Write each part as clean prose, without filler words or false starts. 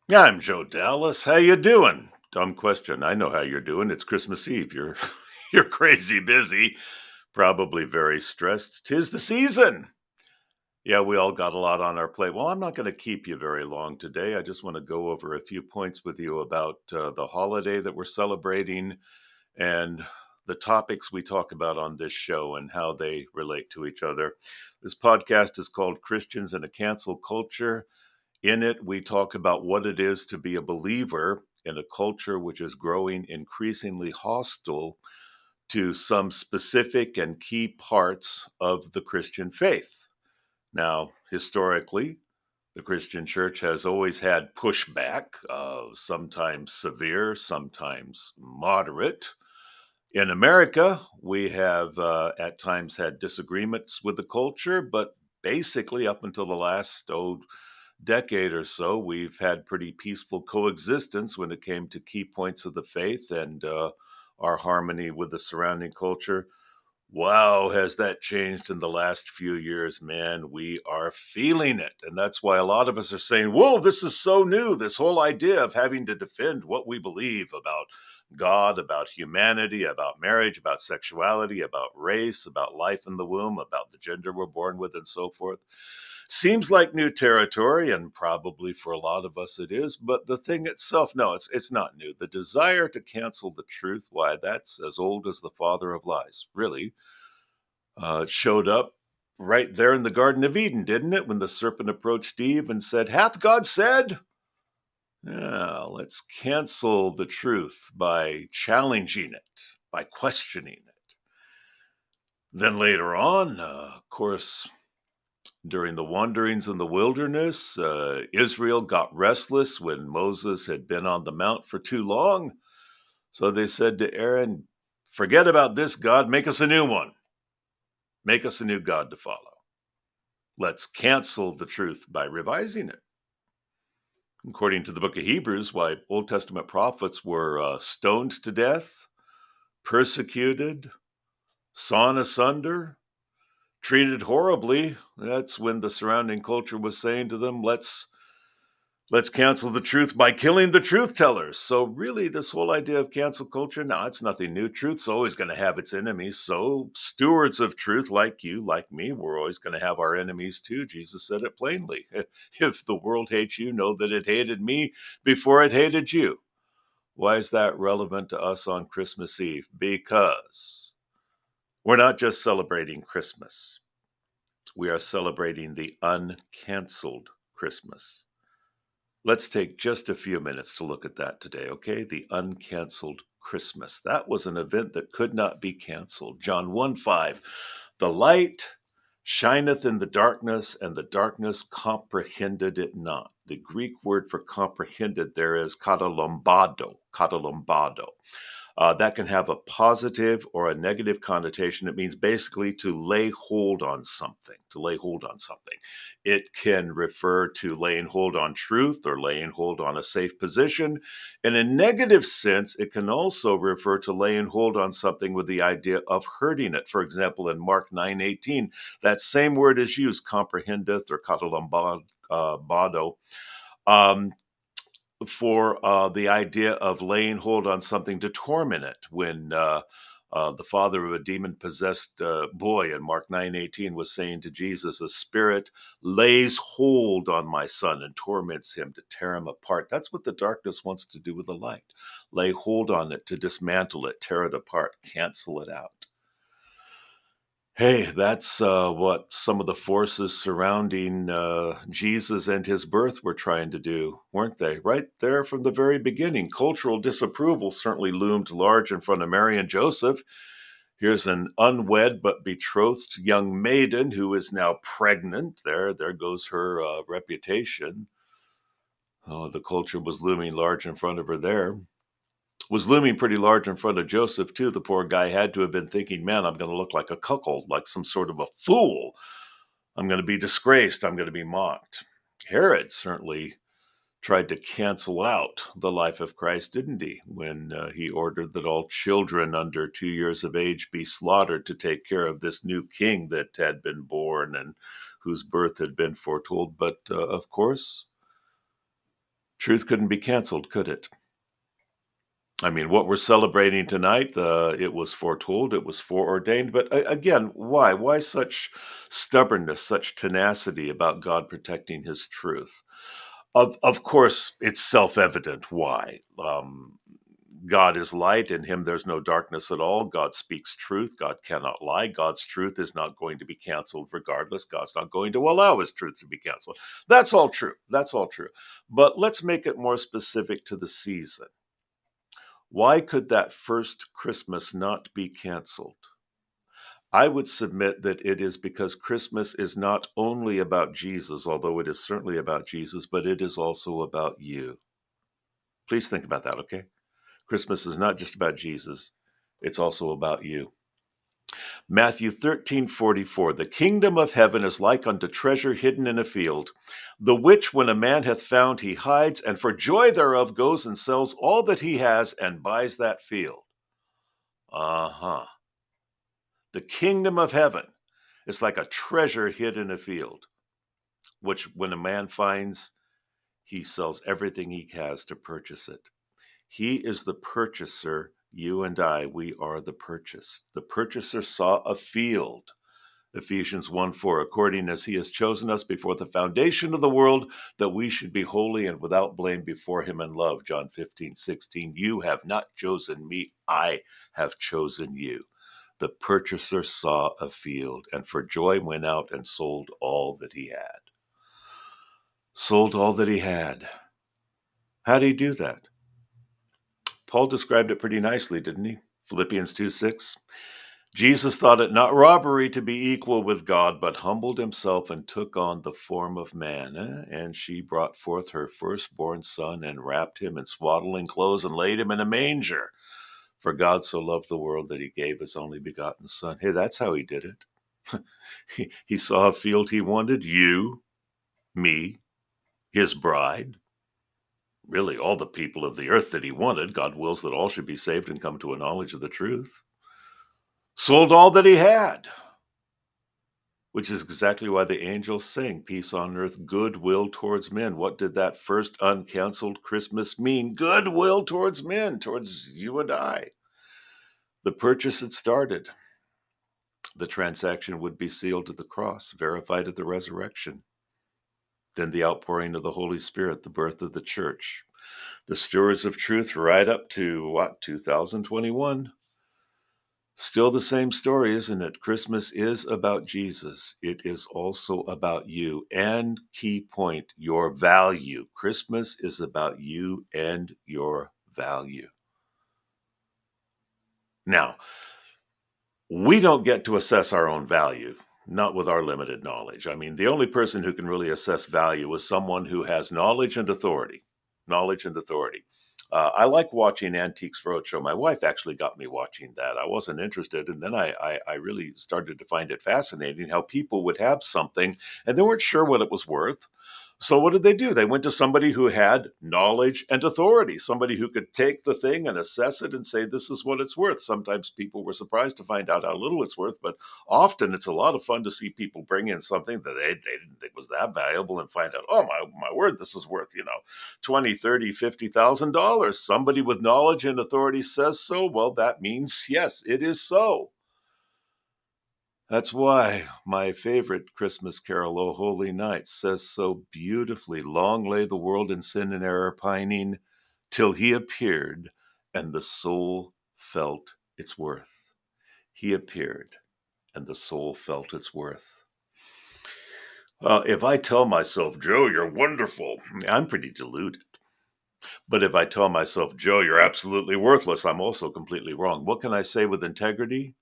Yeah, I'm Joe Dallas. How you doing? Dumb question. I know how you're doing. It's Christmas Eve. You're you're crazy busy, probably very stressed. 'Tis the season. Yeah, we all got a lot on our plate. Well, I'm not going to keep you very long today. I just want to go over a few points with you about the holiday that we're celebrating and the topics we talk about on this show and how they relate to each other. This podcast is called Christians in a Cancel Culture. In it, we talk about what it is to be a believer in a culture which is growing increasingly hostile to some specific and key parts of the Christian faith. Now, historically, the Christian church has always had pushback, sometimes severe, sometimes moderate. In America, we have at times had disagreements with the culture, but basically, up until the last decade or so, we've had pretty peaceful coexistence when it came to key points of the faith and our harmony with the surrounding culture. Wow, has that changed in the last few years, man? We are feeling it. And that's why a lot of us are saying, whoa, this is so new. This whole idea of having to defend what we believe about God, about humanity, about marriage, about sexuality, about race, about life in the womb, about the gender we're born with, and so forth. Seems like new territory, and probably for a lot of us it is, but the thing itself, no, it's not new. The desire to cancel the truth, why, that's as old as the father of lies, really. It showed up right there in the Garden of Eden, didn't it? When the serpent approached Eve and said, "Hath God said?" Yeah, let's cancel the truth by challenging it, by questioning it. Then later on, of course, during the wanderings in the wilderness, Israel got restless when Moses had been on the mount for too long. So they said to Aaron, "Forget about this God, make us a new one. Make us a new God to follow. Let's cancel the truth by revising it." According to the book of Hebrews, why Old Testament prophets were stoned to death, persecuted, sawn asunder, treated horribly. That's when the surrounding culture was saying to them, let's cancel the truth by killing the truth tellers. So really, this whole idea of cancel culture, now it's nothing new. Truth's always going to have its enemies. So stewards of truth like you, like me, we're always going to have our enemies too. Jesus said it plainly. If the world hates you, know that it hated me before it hated you. Why is that relevant to us on Christmas Eve? Because we're not just celebrating Christmas. We are celebrating the uncanceled Christmas. Let's take just a few minutes to look at that today, okay? The uncanceled Christmas. That was an event that could not be canceled. John 1:5, the light shineth in the darkness, and the darkness comprehended it not. The Greek word for comprehended there is 𝗏𝗏𝗏𝗏. That can have a positive or a negative connotation. It means basically to lay hold on something, to lay hold on something. It can refer to laying hold on truth or laying hold on a safe position. In a negative sense, it can also refer to laying hold on something with the idea of hurting it. For example, in Mark 9:18, that same word is used, comprehendeth or 𝗏𝗏𝗏𝗏, for the idea of laying hold on something to torment it. When the father of a demon-possessed boy in Mark 9:18 was saying to Jesus, "A spirit lays hold on my son and torments him to tear him apart." That's what the darkness wants to do with the light. Lay hold on it, to dismantle it, tear it apart, cancel it out. Hey, that's what some of the forces surrounding Jesus and his birth were trying to do, weren't they? Right there from the very beginning. Cultural disapproval certainly loomed large in front of Mary and Joseph. Here's an unwed but betrothed young maiden who is now pregnant. There goes her reputation. Oh, the culture was looming large in front of her there. Was looming pretty large in front of Joseph, too. The poor guy had to have been thinking, man, I'm going to look like a cuckold, like some sort of a fool. I'm going to be disgraced. I'm going to be mocked. Herod certainly tried to cancel out the life of Christ, didn't he? When he ordered that all children under 2 years of age be slaughtered to take care of this new king that had been born and whose birth had been foretold. But of course, Truth couldn't be canceled, could it? I mean, what we're celebrating tonight, it was foretold, it was foreordained. But again, why? Why such stubbornness, such tenacity about God protecting his truth? Of course, it's self-evident why. God is light, in him there's no darkness at all. God speaks truth. God cannot lie. God's truth is not going to be canceled regardless. God's not going to allow his truth to be canceled. That's all true. That's all true. But let's make it more specific to the season. Why could that first Christmas not be canceled? I would submit that it is because Christmas is not only about Jesus, although it is certainly about Jesus, but it is also about you. Please think about that, okay? Christmas is not just about Jesus, it's also about you. Matthew 13:44, the kingdom of heaven is like unto treasure hidden in a field, the which when a man hath found he hides, and for joy thereof goes and sells all that he has and buys that field. The kingdom of heaven is like a treasure hid in a field, which when a man finds, he sells everything he has to purchase it. He is the purchaser. You and I, we are the purchased. The purchaser saw a field. Ephesians 1:4, according as he has chosen us before the foundation of the world, that we should be holy and without blame before him in love. John 15:16, you have not chosen me, I have chosen you. The purchaser saw a field, and for joy went out and sold all that he had. Sold all that he had. How did he do that? Paul described it pretty nicely, didn't he? Philippians 2:6. Jesus thought it not robbery to be equal with God, but humbled himself and took on the form of man. And she brought forth her firstborn son and wrapped him in swaddling clothes and laid him in a manger. For God so loved the world that he gave his only begotten son. Hey, that's how he did it. He saw a field he wanted, you, me, his bride. Really, all the people of the earth that he wanted. God wills that all should be saved and come to a knowledge of the truth. Sold all that he had, which is exactly why the angels sing, peace on earth, goodwill towards men. What did that first uncanceled Christmas mean? Goodwill towards men, towards you and I. The purchase had started. The transaction would be sealed at the cross, verified at the resurrection. Then the outpouring of the Holy Spirit, the birth of the church. The stewards of truth right up to, 2021. Still the same story, isn't it? Christmas is about Jesus. It is also about you. And key point, your value. Christmas is about you and your value. Now, we don't get to assess our own value, not with our limited knowledge. I mean, the only person who can really assess value is someone who has knowledge and authority. Knowledge and authority. I like watching 𝗚𝗛𝗡𝗏𝗏 Roadshow. My wife actually got me watching that. I wasn't interested, and then I really started to find it fascinating how people would have something and they weren't sure what it was worth. So what did they do? They went to somebody who had knowledge and authority, somebody who could take the thing and assess it and say, this is what it's worth. Sometimes people were surprised to find out how little it's worth, but often it's a lot of fun to see people bring in something that they didn't think was that valuable and find out, oh, my word, this is worth, $20,000, $30,000, $50,000. Somebody with knowledge and authority says so. Well, that means, yes, it is so. That's why my favorite Christmas carol, O Holy Night, says so beautifully, long lay the world in sin and error pining, till he appeared, and the soul felt its worth. He appeared, and the soul felt its worth. If I tell myself, Joe, you're wonderful, I'm pretty deluded. But if I tell myself, Joe, you're absolutely worthless, I'm also completely wrong. What can I say with integrity?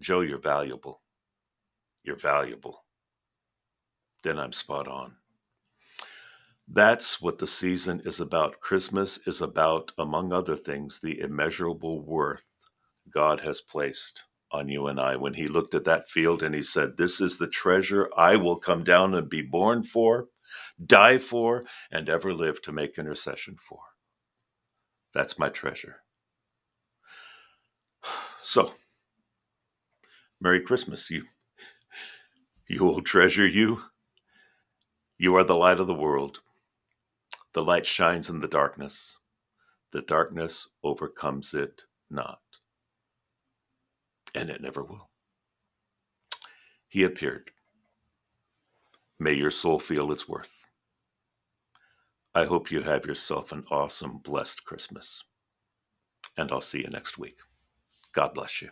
Joe, you're valuable. You're valuable. Then I'm spot on. That's what the season is about. Christmas is about, among other things, the immeasurable worth God has placed on you and I. When he looked at that field and he said, this is the treasure I will come down and be born for, die for, and ever live to make intercession for. That's my treasure. So, Merry Christmas, you old treasure, you. You are the light of the world. The light shines in the darkness overcomes it not. And it never will. He appeared. May your soul feel its worth. I hope you have yourself an awesome, blessed Christmas. And I'll see you next week. God bless you.